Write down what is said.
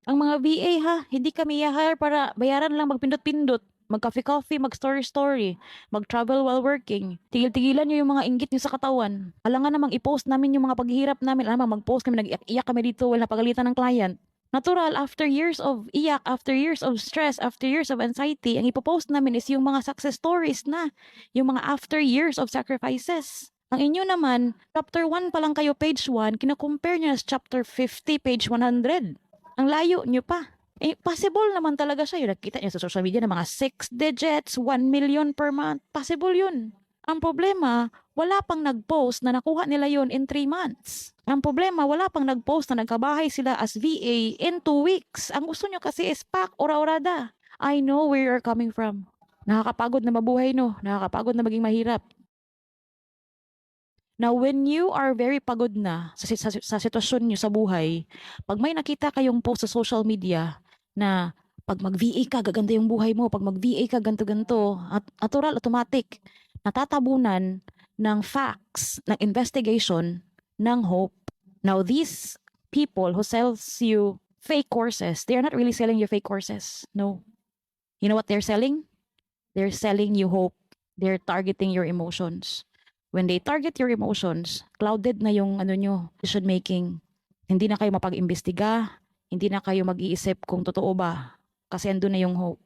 Ang mga VA ha, hindi kami i-hire para bayaran lang magpindot-pindot, mag-coffee-coffee, mag-story-story, mag-travel while working. Tigil-tigilan nyo yung mga inggit nyo sa katawan. Alangan namang i-post namin yung mga paghihirap namin. Alam mag-post kami, nag-iyak kami dito, wala pagalitan ng client. Natural, after years of iyak, after years of stress, after years of anxiety, ang ipopost namin is yung mga success stories na, yung mga after years of sacrifices. Ang inyo naman, chapter 1 pa lang kayo, page 1, kina-compare nyo na sa chapter 50, page 100. Ang layo nyo pa. Eh, possible naman talaga siya. Yung nakita nyo sa social media na mga 6 digits, 1 million per month. Possible yun. Ang problema, wala pang nag-post na nakuha nila yun in 3 months. Ang problema, wala pang nag-post na nagkabahay sila as VA in 2 weeks. Ang gusto nyo kasi is pak, ora-orada. I know where you're coming from. Nakakapagod na mabuhay, no? Nakakapagod na maging mahirap. Now, when you are very pagod na sa sitwasyon nyo sa buhay, pag may nakita kayong post sa social media na pag mag-VA ka, gaganda yung buhay mo, pag mag-VA ka, ganto-ganto, at natural, automatic, natatabunan ng facts, ng investigation, ng hope. Now, these people who sells you fake courses, they are not really selling you fake courses. No. You know what they're selling? They're selling you hope. They're targeting your emotions. When they target your emotions, clouded na yung decision making. Hindi na kayo mapag-imbestiga, hindi na kayo mag-iisip kung totoo ba kasi andun na yung hope.